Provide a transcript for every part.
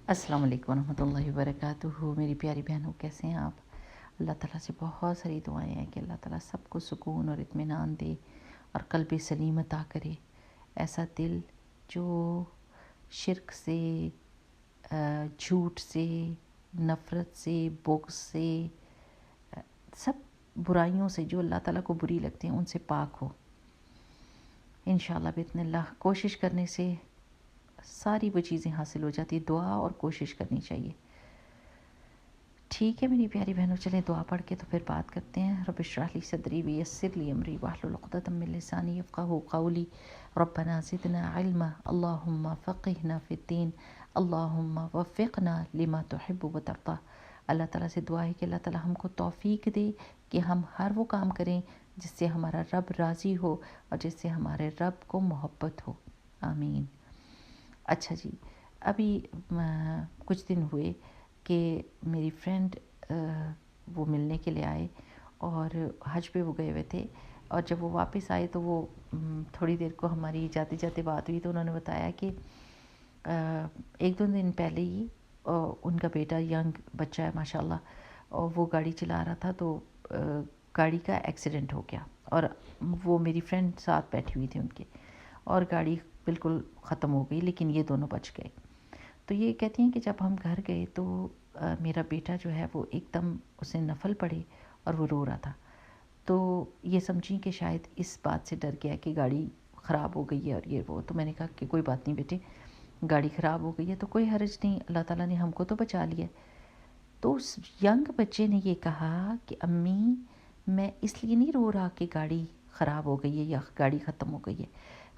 السلام علیکم ورحمۃ اللہ وبرکاتہ۔ میری پیاری بہنوں، کیسے ہیں آپ؟ اللہ تعالیٰ سے بہت ساری دعائیں ہیں کہ اللہ تعالیٰ سب کو سکون اور اطمینان دے اور قلب سلیم عطا کرے، ایسا دل جو شرک سے، جھوٹ سے، نفرت سے، بغض سے، سب برائیوں سے جو اللہ تعالیٰ کو بری لگتی ہیں ان سے پاک ہو۔ انشاءاللہ بإذن اللہ کوشش کرنے سے ساری وہ چیزیں حاصل ہو جاتی، دعا اور کوشش کرنی چاہیے۔ ٹھیک ہے میری پیاری بہنوں، چلیں دعا پڑھ کے تو پھر بات کرتے ہیں۔ رب اشرح لی صدری ویسر لی امری واحلل عقدۃ من لسانی یفقہوا قولی، ربنا زدنا علما، اللہم فقہنا فی الدین، اللہم وفقنا لما تحب وترضی۔ اللہ تعالیٰ سے دعا ہے کہ اللہ تعالیٰ ہم کو توفیق دے کہ ہم ہر وہ کام کریں جس سے ہمارا رب راضی ہو اور جس سے ہمارے رب کو محبت ہو، آمین۔ اچھا جی، ابھی کچھ دن ہوئے کہ میری فرینڈ وہ ملنے کے لیے آئے اور حج پہ وہ گئے ہوئے تھے، اور جب وہ واپس آئے تو وہ تھوڑی دیر کو ہماری جاتے جاتے بات ہوئی تو انہوں نے بتایا کہ ایک دو دن پہلے ہی ان کا بیٹا ینگ بچہ ہے ماشاءاللہ، اور وہ گاڑی چلا رہا تھا تو گاڑی کا ایکسیڈنٹ ہو گیا، اور وہ میری فرینڈ ساتھ بیٹھی ہوئی تھی ان کے، اور گاڑی بالکل ختم ہو گئی لیکن یہ دونوں بچ گئے۔ تو یہ کہتی ہیں کہ جب ہم گھر گئے تو میرا بیٹا جو ہے وہ ایک دم اسے نفل پڑے اور وہ رو رہا تھا، تو یہ سمجھیں کہ شاید اس بات سے ڈر گیا کہ گاڑی خراب ہو گئی ہے اور یہ وہ۔ تو میں نے کہا کہ کوئی بات نہیں بیٹے، گاڑی خراب ہو گئی ہے تو کوئی حرج نہیں، اللہ تعالیٰ نے ہم کو تو بچا لیا۔ تو اس ینگ بچے نے یہ کہا کہ امی میں اس لیے نہیں رو رہا کہ گاڑی خراب ہو گئی ہے یا گاڑی ختم ہو گئی ہے،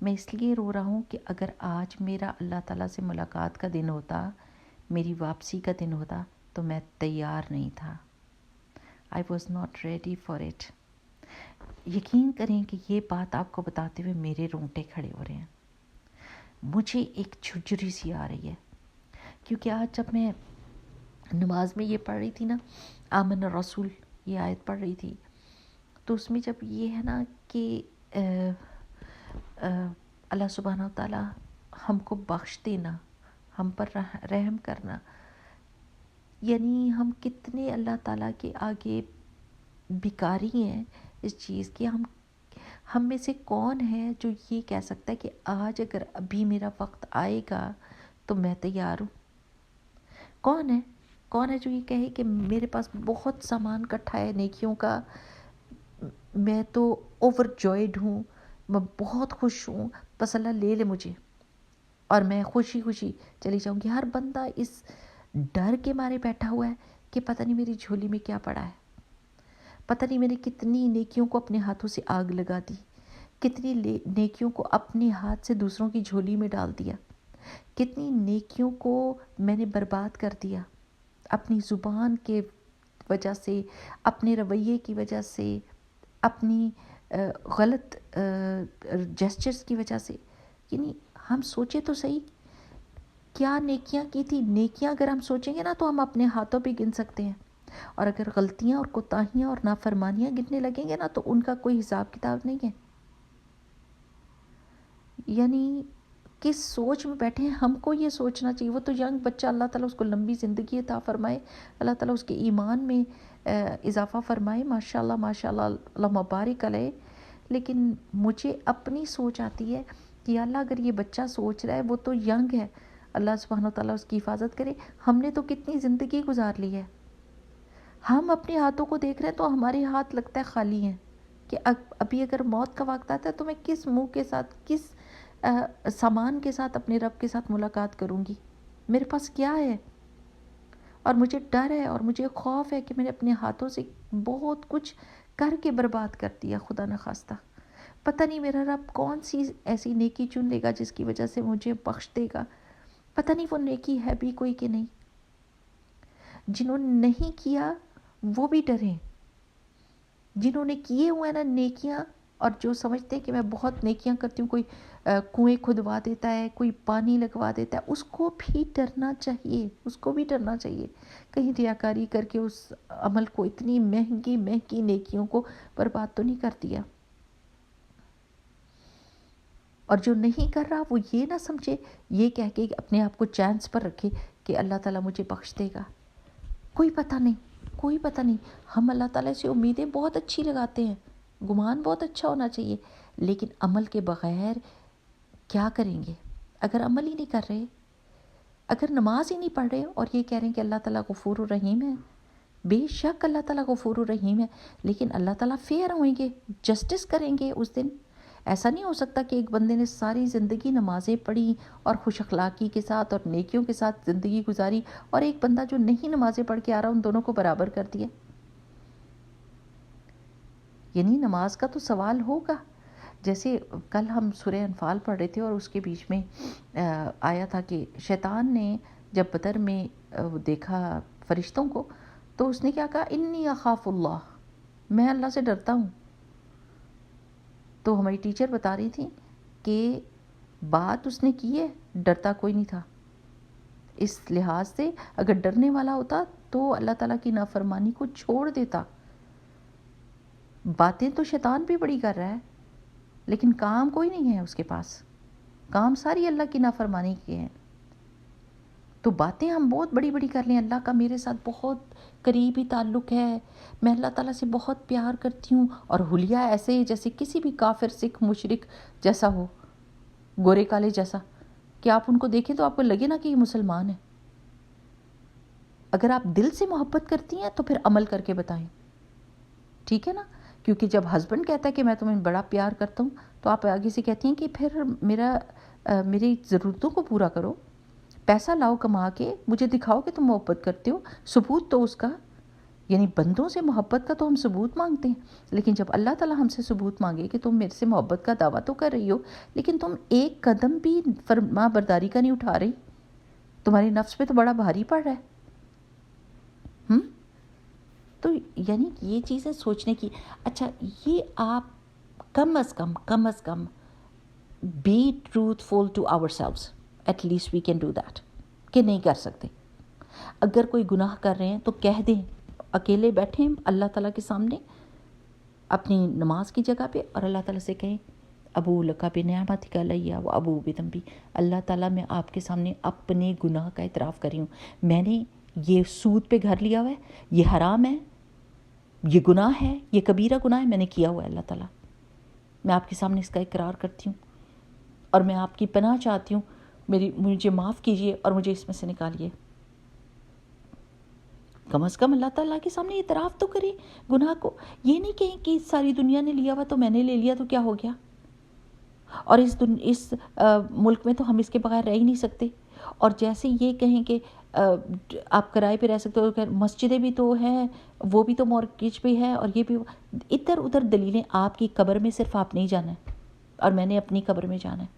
میں اس لیے رو رہا ہوں کہ اگر آج میرا اللہ تعالیٰ سے ملاقات کا دن ہوتا، میری واپسی کا دن ہوتا تو میں تیار نہیں تھا۔ I was not ready for it۔ یقین کریں کہ یہ بات آپ کو بتاتے ہوئے میرے رونگٹے کھڑے ہو رہے ہیں، مجھے ایک جھرجھری سی آ رہی ہے، کیونکہ آج جب میں نماز میں یہ پڑھ رہی تھی نا، آمن الرسول یہ آیت پڑھ رہی تھی، تو اس میں جب یہ ہے نا کہ اللہ سبحانہ و تعالیٰ ہم کو بخش دینا، ہم پر رحم کرنا، یعنی ہم کتنے اللہ تعالیٰ کے آگے بھکاری ہیں اس چیز کی۔ ہم میں سے کون ہے جو یہ کہہ سکتا ہے کہ آج اگر ابھی میرا وقت آئے گا تو میں تیار ہوں؟ کون ہے جو یہ کہے کہ میرے پاس بہت سامان کٹھا ہے نیکیوں کا، میں تو اوور جوائڈ ہوں، میں بہت خوش ہوں، بس اللہ لے لے مجھے اور میں خوشی خوشی چلی جاؤں گی۔ ہر بندہ اس ڈر کے مارے بیٹھا ہوا ہے کہ پتہ نہیں میری جھولی میں کیا پڑا ہے، پتہ نہیں میں نے کتنی نیکیوں کو اپنے ہاتھوں سے آگ لگا دی، کتنی نیکیوں کو اپنے ہاتھ سے دوسروں کی جھولی میں ڈال دیا، کتنی نیکیوں کو میں نے برباد کر دیا اپنی زبان کے وجہ سے، اپنے رویے کی وجہ سے، اپنی غلط جیسچرز کی وجہ سے۔ یعنی ہم سوچے تو صحیح کیا نیکیاں کی تھی۔ نیکیاں اگر ہم سوچیں گے نا تو ہم اپنے ہاتھوں پہ گن سکتے ہیں، اور اگر غلطیاں اور کوتاہیاں اور نافرمانیاں گننے لگیں گے نا تو ان کا کوئی حساب کتاب نہیں ہے۔ یعنی کس سوچ میں بیٹھے ہیں، ہم کو یہ سوچنا چاہیے۔ وہ تو ینگ بچہ، اللہ تعالیٰ اس کو لمبی زندگی عطا فرمائے، اللہ تعالیٰ اس کے ایمان میں اضافہ فرمائے، ماشاءاللہ ماشاءاللہ، اللہم بارک علیہ۔ لیکن مجھے اپنی سوچ آتی ہے کہ اللہ اگر یہ بچہ سوچ رہا ہے، وہ تو ینگ ہے، اللہ سبحانہ وتعالیٰ اس کی حفاظت کرے۔ ہم نے تو کتنی زندگی گزار لی ہے، ہم اپنے ہاتھوں کو دیکھ رہے ہیں تو ہمارے ہاتھ لگتا ہے خالی ہیں کہ ابھی اگر موت کا وقت آتا ہے تو میں کس منہ کے ساتھ، کس سامان کے ساتھ اپنے رب کے ساتھ ملاقات کروں گی، میرے پاس کیا ہے؟ اور مجھے ڈر ہے اور مجھے خوف ہے کہ میں نے اپنے ہاتھوں سے بہت کچھ کر کے برباد کر دیا، خدا نخواستہ۔ پتہ نہیں میرا رب کون سی ایسی نیکی چن لے گا جس کی وجہ سے مجھے بخش دے گا، پتہ نہیں وہ نیکی ہے بھی کوئی کہ نہیں۔ جنہوں نے نہیں کیا وہ بھی ڈریں، جنہوں نے کیے ہوئے نا نیکیاں، اور جو سمجھتے ہیں کہ میں بہت نیکیاں کرتی ہوں، کوئی کنویں کھدوا دیتا ہے، کوئی پانی لگوا دیتا ہے، اس کو بھی ڈرنا چاہیے، اس کو بھی ڈرنا چاہیے، کہیں ریاکاری کر کے اس عمل کو، اتنی مہنگی مہنگی نیکیوں کو برباد تو نہیں کر دیا۔ اور جو نہیں کر رہا وہ یہ نہ سمجھے، یہ کہہ کے اپنے آپ کو چانس پر رکھے کہ اللہ تعالیٰ مجھے بخش دے گا. کوئی پتہ نہیں، کوئی پتہ نہیں. ہم اللہ تعالیٰ سے امیدیں بہت اچھی لگاتے ہیں، گمان بہت اچھا ہونا چاہیے، لیکن عمل کے بغیر کیا کریں گے؟ اگر عمل ہی نہیں کر رہے، اگر نماز ہی نہیں پڑھ رہے اور یہ کہہ رہے ہیں کہ اللہ تعالیٰ غفور الرحیم ہے، بے شک اللہ تعالیٰ غفور الرحیم ہے، لیکن اللہ تعالیٰ فیئر ہوئیں گے، جسٹس کریں گے اس دن. ایسا نہیں ہو سکتا کہ ایک بندے نے ساری زندگی نمازیں پڑھی اور خوش اخلاقی کے ساتھ اور نیکیوں کے ساتھ زندگی گزاری، اور ایک بندہ جو نہیں نمازیں پڑھ کے آ رہا ان دونوں کو برابر کر دیا. یعنی نماز کا تو سوال ہوگا. جیسے کل ہم سورہ انفال پڑھ رہے تھے اور اس کے بیچ میں آیا تھا کہ شیطان نے جب بدر میں دیکھا فرشتوں کو تو اس نے کیا کہا، انی اخاف اللہ، میں اللہ سے ڈرتا ہوں. تو ہماری ٹیچر بتا رہی تھی کہ بات اس نے کی ہے، ڈرتا کوئی نہیں تھا. اس لحاظ سے اگر ڈرنے والا ہوتا تو اللہ تعالیٰ کی نافرمانی کو چھوڑ دیتا. باتیں تو شیطان بھی بڑی کر رہا ہے لیکن کام کوئی نہیں ہے اس کے پاس، کام ساری اللہ کی نافرمانی کے ہیں. تو باتیں ہم بہت بڑی بڑی کر لیں، اللہ کا میرے ساتھ بہت قریبی تعلق ہے، میں اللہ تعالیٰ سے بہت پیار کرتی ہوں، اور حلیہ ایسے جیسے کسی بھی کافر سکھ مشرک جیسا ہو، گورے کالے جیسا، کہ آپ ان کو دیکھیں تو آپ کو لگے نا کہ یہ مسلمان ہے. اگر آپ دل سے محبت کرتی ہیں تو پھر عمل کر کے بتائیں، ٹھیک ہے نا. کیونکہ جب ہسبینڈ کہتا ہے کہ میں تمہیں بڑا پیار کرتا ہوں تو آپ آگے سے کہتی ہیں کہ پھر میری ضرورتوں کو پورا کرو، پیسہ لاؤ کما کے، مجھے دکھاؤ کہ تم محبت کرتے ہو، ثبوت تو اس کا. یعنی بندوں سے محبت کا تو ہم ثبوت مانگتے ہیں، لیکن جب اللہ تعالیٰ ہم سے ثبوت مانگے کہ تم میرے سے محبت کا دعویٰ تو کر رہی ہو لیکن تم ایک قدم بھی فرما برداری کا نہیں اٹھا رہی، تمہاری نفس پہ تو بڑا بھاری پڑ رہا ہے. تو یعنی یہ چیزیں سوچنے کی. اچھا، یہ آپ کم از کم be truthful to ourselves, at least we can do that. کہ نہیں کر سکتے، اگر کوئی گناہ کر رہے ہیں تو کہہ دیں، اکیلے بیٹھیں اللہ تعالیٰ کے سامنے اپنی نماز کی جگہ پہ اور اللہ تعالیٰ سے کہیں ابو لکا بنعمتک علیہ و ابو بذنبی، اللہ تعالیٰ میں آپ کے سامنے اپنے گناہ کا اعتراف کر رہی ہوں. میں نے یہ سود پہ گھر لیا ہوا ہے، یہ حرام ہے، یہ گناہ ہے، یہ کبیرہ گناہ ہے، میں نے کیا ہوا ہے. اللہ تعالیٰ میں آپ کے سامنے اس کا اقرار کرتی ہوں اور میں آپ کی پناہ چاہتی ہوں، مجھے معاف کیجئے اور مجھے اس میں سے نکالیے. کم از کم اللہ تعالیٰ کے سامنے اعتراف تو کریں گناہ کو. یہ نہیں کہیں کہ ساری دنیا نے لیا ہوا تو میں نے لے لیا تو کیا ہو گیا، اور اس ملک میں تو ہم اس کے بغیر رہ ہی نہیں سکتے. اور جیسے یہ کہیں کہ آپ کرائے پہ رہ سکتے ہو، مسجدیں بھی تو ہیں، وہ بھی تو مورگیج پہ ہے، اور یہ بھی ادھر ادھر دلیلیں. آپ کی قبر میں صرف آپ نہیں جانا ہے اور میں نے اپنی قبر میں جانا ہے.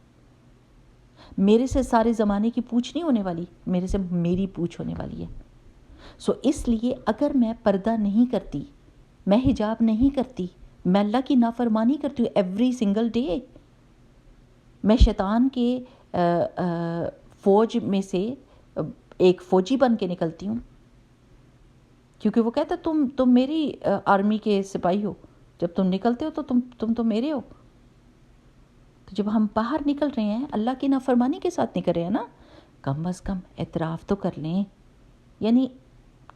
میرے سے سارے زمانے کی پوچھ نہیں ہونے والی، میرے سے میری پوچھ ہونے والی ہے. سو اس لیے اگر میں پردہ نہیں کرتی، میں حجاب نہیں کرتی، میں اللہ کی نافرمانی کرتی ہوں ایوری سنگل ڈے، میں شیطان کے فوج میں سے ایک فوجی بن کے نکلتی ہوں. کیونکہ وہ کہتا تم میری آرمی کے سپاہی ہو، جب تم نکلتے ہو تو تم تو میرے ہو. تو جب ہم باہر نکل رہے ہیں اللہ کی نافرمانی کے ساتھ نکل رہے ہیں نا، کم از کم اعتراف تو کر لیں. یعنی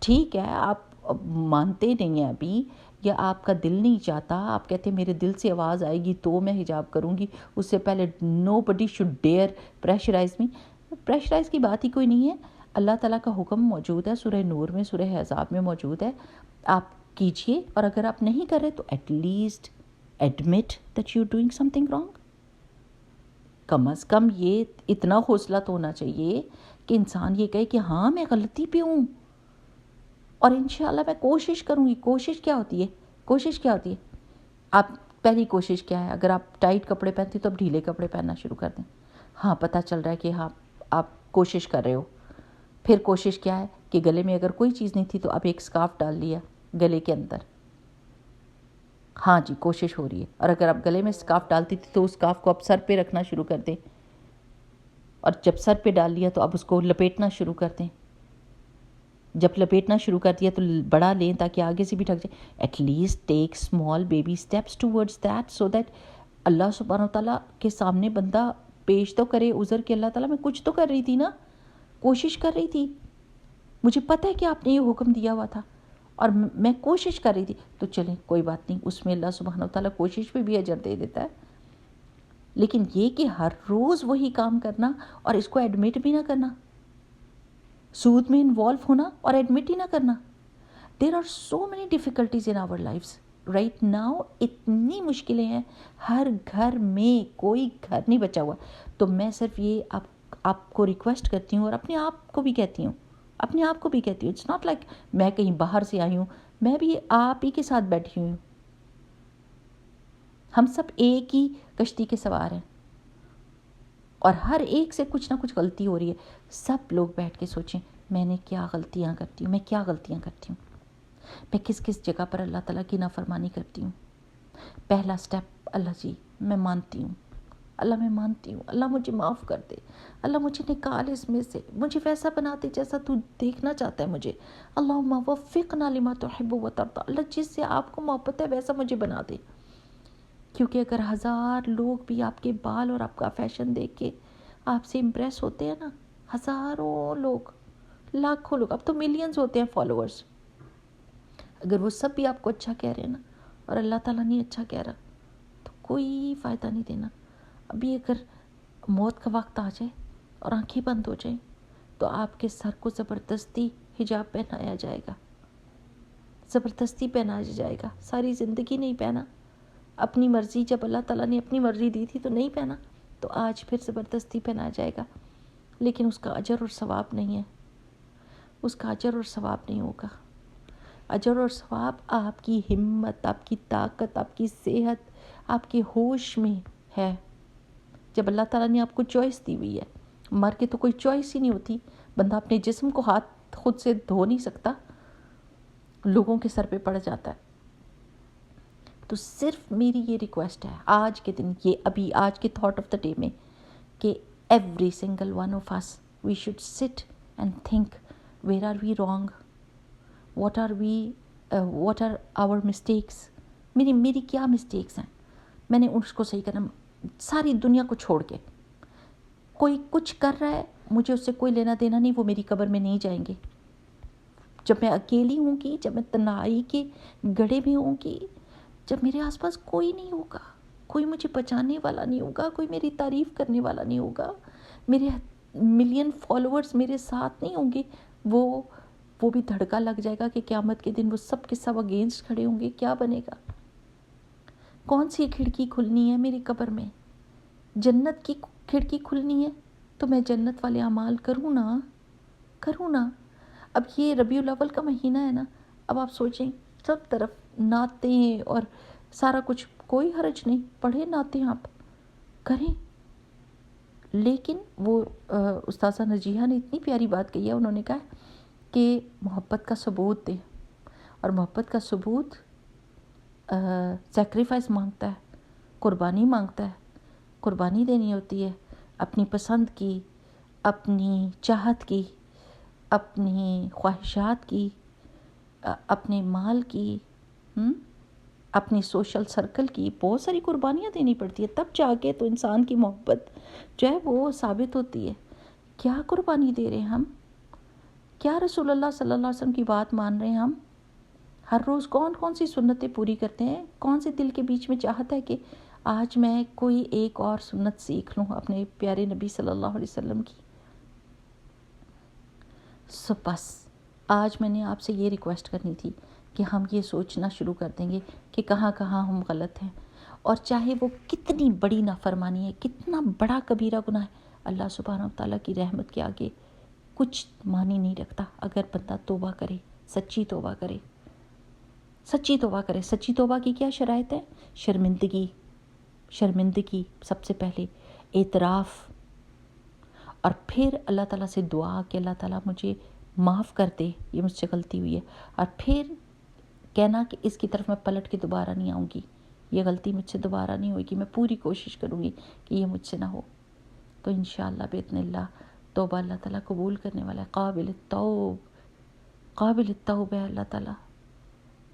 ٹھیک ہے آپ مانتے نہیں ہیں ابھی، یا آپ کا دل نہیں چاہتا، آپ کہتے ہیں میرے دل سے آواز آئے گی تو میں حجاب کروں گی، اس سے پہلے nobody should dare pressurize me. Pressurize کی بات ہی کوئی نہیں ہے. اللہ تعالیٰ کا حکم موجود ہے، سورہ نور میں، سورہ احزاب میں موجود ہے، آپ کیجئے. اور اگر آپ نہیں کر رہے تو at least admit that you doing something wrong. کم از کم یہ اتنا حوصلہ تو ہونا چاہیے کہ انسان یہ کہے کہ ہاں میں غلطی پہ ہوں اور انشاءاللہ میں کوشش کروں گی. کوشش کیا ہوتی ہے؟ آپ پہلی کوشش کیا ہے؟ اگر آپ ٹائٹ کپڑے پہنتے تو اب ڈھیلے کپڑے پہننا شروع کر دیں. ہاں پتہ چل رہا ہے کہ ہاں آپ کوشش کر رہے ہو. پھر کوشش کیا ہے کہ گلے میں اگر کوئی چیز نہیں تھی تو آپ ایک سکارف ڈال لیا گلے کے اندر. ہاں جی، کوشش ہو رہی ہے. اور اگر آپ گلے میں سکارف ڈالتی تھی تو اس سکارف کو آپ سر پہ رکھنا شروع کر دیں، اور جب سر پہ ڈال لیا تو آپ اس کو لپیٹنا شروع کر دیں. جب لپیٹنا شروع کر دیا تو بڑا لیں تاکہ آگے سے بھی ڈھک جائے. At least take small baby steps towards that, so that اللہ سبحانہ وتعالیٰ کے سامنے بندہ پیش تو کرے عذر کہ اللہ تعالیٰ میں کچھ تو کر رہی تھی نا، کوشش کر رہی تھی. مجھے پتہ ہے کہ آپ نے یہ حکم دیا ہوا تھا اور میں کوشش کر رہی تھی، تو چلیں کوئی بات نہیں، اس میں اللہ سبحانہ وتعالیٰ کوشش پہ بھی اجر دے دیتا ہے. لیکن یہ کہ ہر روز وہی کام کرنا اور اس کو ایڈمٹ بھی نہ کرنا، سود میں انوالو ہونا اور ایڈمٹ ہی نہ کرنا. There are so many difficulties in our lives right now. اتنی مشکلیں ہیں ہر گھر میں، کوئی گھر نہیں بچا ہوا. تو میں صرف یہ آپ کو ریکویسٹ کرتی ہوں اور اپنے آپ کو بھی کہتی ہوں، اٹس ناٹ لائک میں کہیں باہر سے آئی ہوں، میں بھی آپ ہی کے ساتھ بیٹھی ہوئی ہوں. ہم سب ایک ہی کشتی کے سوار ہیں اور ہر ایک سے کچھ نہ کچھ غلطی ہو رہی ہے. سب لوگ بیٹھ کے سوچیں میں نے کیا غلطیاں کرتی ہوں، میں کس جگہ پر اللہ تعالیٰ کی نافرمانی کرتی ہوں. پہلا سٹیپ، اللہ جی میں مانتی ہوں، اللہ مجھے معاف کر دے، اللہ مجھے نکال اس میں سے، مجھے ویسا بنا دے جیسا تو دیکھنا چاہتا ہے مجھے. اللہم وفقنا لما تحب و ترضی، اللہ جس سے آپ کو محبت ہے ویسا مجھے بنا دے. کیونکہ اگر 1000 لوگ بھی آپ کے بال اور آپ کا فیشن دیکھ کے آپ سے امپریس ہوتے ہیں نا، ہزاروں لوگ، لاکھوں لوگ، اب تو ملینز ہوتے ہیں فالوورز، اگر وہ سب بھی آپ کو اچھا کہہ رہے ہیں نا اور اللہ تعالیٰ نہیں اچھا کہہ رہا تو کوئی فائدہ نہیں دینا. ابھی اگر موت کا وقت آ جائے اور آنکھیں بند ہو جائیں تو آپ کے سر کو زبردستی حجاب پہنایا جائے گا، ساری زندگی نہیں پہنا، اپنی مرضی، جب اللہ تعالیٰ نے اپنی مرضی دی تھی تو نہیں پہنا، تو آج پھر زبردستی پہنایا جائے گا. لیکن اس کا اجر اور ثواب نہیں ہے، ہوگا. اجر اور ثواب آپ کی ہمت، آپ کی طاقت، آپ کی صحت، آپ کے ہوش میں ہے. جب اللہ تعالیٰ نے آپ کو چوائس دی ہوئی ہے، مر کے تو کوئی چوائس ہی نہیں ہوتی. بندہ اپنے جسم کو ہاتھ خود سے دھو نہیں سکتا، لوگوں کے سر پہ پڑ جاتا ہے. تو صرف میری یہ ریکویسٹ ہے آج کے دن، یہ ابھی آج کے تھاٹ آف دا ڈے میں، کہ every single one of us we should sit and think where are we wrong, what are our mistakes. میری کیا مسٹیکس ہیں، میں نے اس کو صحیح کرنا. ساری دنیا کو چھوڑ کے کوئی کچھ کر رہا ہے، مجھے اس سے کوئی لینا دینا نہیں، وہ میری قبر میں نہیں جائیں گے. جب میں اکیلی ہوں گی، جب میں تنہائی کے گڑھے میں ہوں گی، جب میرے آس پاس کوئی نہیں ہوگا، کوئی مجھے بچانے والا نہیں ہوگا، کوئی میری تعریف کرنے والا نہیں ہوگا، میرے ملین فالوورز میرے ساتھ نہیں ہوں گے، وہ بھی دھڑکا لگ جائے گا کہ قیامت کے دن وہ سب کے سب اگینسٹ کھڑے ہوں گے، کیا بنے گا؟ کون سی کھڑکی کھلنی ہے میری قبر میں؟ جنت کی کھڑکی کھلنی ہے تو میں جنت والے اعمال کروں نا. اب یہ ربیع الاول کا مہینہ ہے نا، اب آپ سوچیں سب طرف نعتیں اور سارا کچھ، کوئی حرج نہیں، پڑھیں نعتیں، آپ کریں. لیکن وہ استاذہ نجیحہ نے اتنی پیاری بات کہی ہے، انہوں نے کہا کہ محبت کا ثبوت دیں، اور محبت کا ثبوت سیکریفائس مانگتا ہے، قربانی مانگتا ہے. قربانی دینی ہوتی ہے اپنی پسند کی، اپنی چاہت کی، اپنی خواہشات کی، اپنے مال کی، اپنی سوشل سرکل کی، بہت ساری قربانیاں دینی پڑتی ہے، تب جا کے تو انسان کی محبت جو ہے وہ ثابت ہوتی ہے. کیا قربانی دے رہے ہیں ہم؟ کیا رسول اللہ صلی اللہ علیہ وسلم کی بات مان رہے ہیں ہم؟ ہر روز کون سی سنتیں پوری کرتے ہیں؟ کون سے دل کے بیچ میں چاہتا ہے کہ آج میں کوئی ایک اور سنت سیکھ لوں اپنے پیارے نبی صلی اللہ علیہ وسلم کی؟ سو بس آج میں نے آپ سے یہ ریکویسٹ کرنی تھی کہ ہم یہ سوچنا شروع کر دیں گے کہ کہاں ہم غلط ہیں، اور چاہے وہ کتنی بڑی نافرمانی ہے، کتنا بڑا کبیرہ گناہ ہے، اللہ سبحانہ وتعالیٰ کی رحمت کے آگے کچھ معنی نہیں رکھتا. اگر بندہ توبہ کرے، سچی توبہ کرے. سچی توبہ کی کیا شرائط ہے؟ شرمندگی سب سے پہلے، اعتراف، اور پھر اللہ تعالیٰ سے دعا کہ اللہ تعالیٰ مجھے معاف کر دے، یہ مجھ سے غلطی ہوئی ہے، اور پھر کہنا کہ اس کی طرف میں پلٹ کے دوبارہ نہیں آؤں گی، یہ غلطی مجھ سے دوبارہ نہیں ہوئے گی، میں پوری کوشش کروں گی کہ یہ مجھ سے نہ ہو. تو انشاءاللہ باذن اللہ توبہ اللہ تعالیٰ قبول کرنے والا ہے. قابل التوب ہے اللہ تعالیٰ.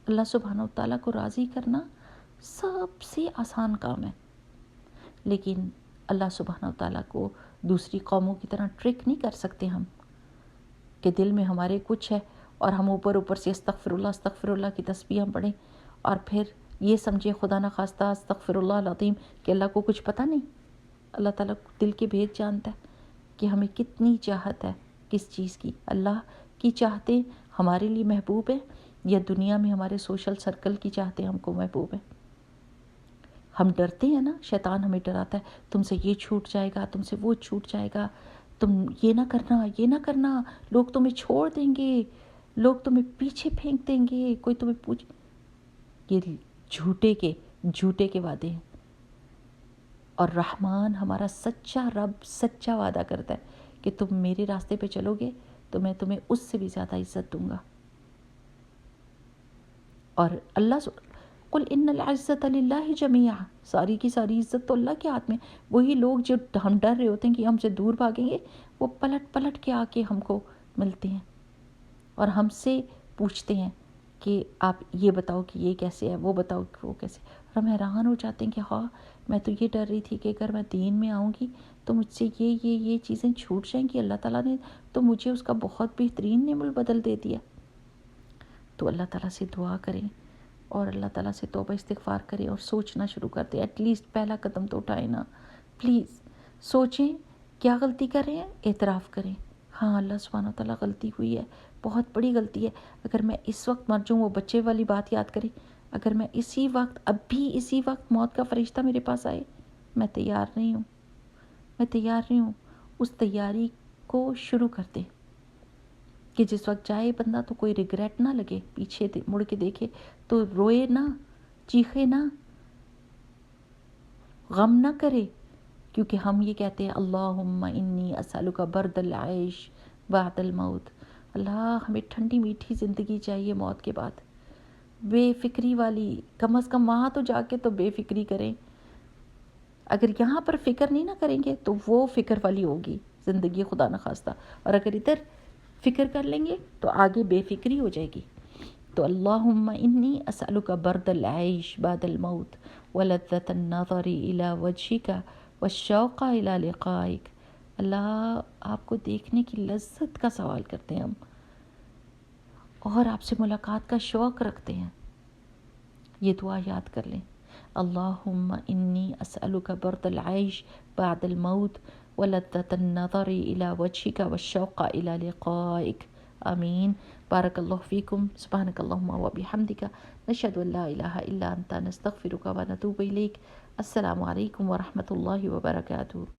اللہ سبحانہ وتعالیٰ کو راضی کرنا سب سے آسان کام ہے، لیکن اللہ سبحانہ وتعالیٰ کو دوسری قوموں کی طرح ٹرک نہیں کر سکتے ہم. کہ دل میں ہمارے کچھ ہے اور ہم اوپر سے استغفر اللہ کی تسبیح ہم پڑھیں اور پھر یہ سمجھے خدا نخواستہ استغفر اللہ العظیم کہ اللہ کو کچھ پتہ نہیں. اللہ تعالیٰ دل کے بھید جانتا ہے کہ ہمیں کتنی چاہت ہے کس چیز کی. اللہ کی چاہتے ہمارے لیے محبوب ہے یا دنیا میں ہمارے سوشل سرکل کی چاہتے ہم کو محبوب ہے. ہم ڈرتے ہیں نا، شیطان ہمیں ڈراتا ہے تم سے یہ چھوٹ جائے گا، تم سے وہ چھوٹ جائے گا، تم یہ نہ کرنا، لوگ تمہیں چھوڑ دیں گے، لوگ تمہیں پیچھے پھینک دیں گے، کوئی تمہیں پوچھ. یہ جھوٹے کے وعدے ہیں. اور رحمان ہمارا سچا رب سچا وعدہ کرتا ہے کہ تم میرے راستے پہ چلو گے تو میں تمہیں اس سے بھی زیادہ عزت دوں گا. اور اللہ قل ان العزت للہ جمیعا، ساری کی ساری عزت تو اللہ کے ہاتھ میں. وہی لوگ جو ہم ڈر رہے ہوتے ہیں کہ ہم سے دور بھاگیں گے، وہ پلٹ کے آ کے ہم کو ملتے ہیں اور ہم سے پوچھتے ہیں کہ آپ یہ بتاؤ کہ یہ کیسے ہے، وہ بتاؤ کہ وہ کیسے. اور ہم حیران ہو جاتے ہیں کہ ہاں میں تو یہ ڈر رہی تھی کہ اگر میں دین میں آؤں گی تو مجھ سے یہ چیزیں چھوٹ جائیں گی. اللہ تعالیٰ نے تو مجھے اس کا بہت بہترین نعمت بدل دے دیا. تو اللہ تعالیٰ سے دعا کریں اور اللہ تعالیٰ سے توبہ استغفار کریں اور سوچنا شروع کر دیں. ایٹ لیسٹ پہلا قدم تو اٹھائیں نا. پلیز سوچیں کیا غلطی کر رہے ہیں، اعتراف کریں. ہاں اللہ سبحانہ وتعالیٰ غلطی ہوئی ہے، بہت بڑی غلطی ہے. اگر میں اس وقت مر جاؤں، وہ بچے والی بات یاد کریں، اگر میں اسی وقت موت کا فرشتہ میرے پاس آئے، میں تیار نہیں ہوں. اس تیاری کو شروع کر دیں کہ جس وقت جائے بندہ تو کوئی ریگریٹ نہ لگے، پیچھے مڑ کے دیکھے تو روئے نہ، چیخے نہ، غم نہ کرے. کیونکہ ہم یہ کہتے ہیں اللہم انی اسألک برد العیش بعد الموت. اللہ ہمیں ٹھنڈی میٹھی زندگی چاہیے موت کے بعد، بے فکری والی. کم از کم وہاں تو جا کے تو بے فکری کریں. اگر یہاں پر فکر نہیں نہ کریں گے تو وہ فکر والی ہوگی زندگی خدا نخواستہ. اور اگر ادھر فکر کر لیں گے تو آگے بے فکری ہو جائے گی. تو اللہم انی اسألک برد العیش بعد الموت ولذت النظر الی وجہک والشوق الی لقائک. اللہ آپ کو دیکھنے کی لذت کا سوال کرتے ہیں ہم، اور آپ سے ملاقات کا شوق رکھتے ہیں. یہ دعا یاد کر لیں. اللہم انی اسألک برد العیش بعد الموت ولذت النظر الی وجہک والشوق الی لقائک. آمین. بارک اللہ فیکم. سبحانک اللہم و بحمدک نشہد ان لا الہ الا انت نستغفرک و نتوب الیک. السلام علیکم ورحمۃ اللہ وبرکاتہ.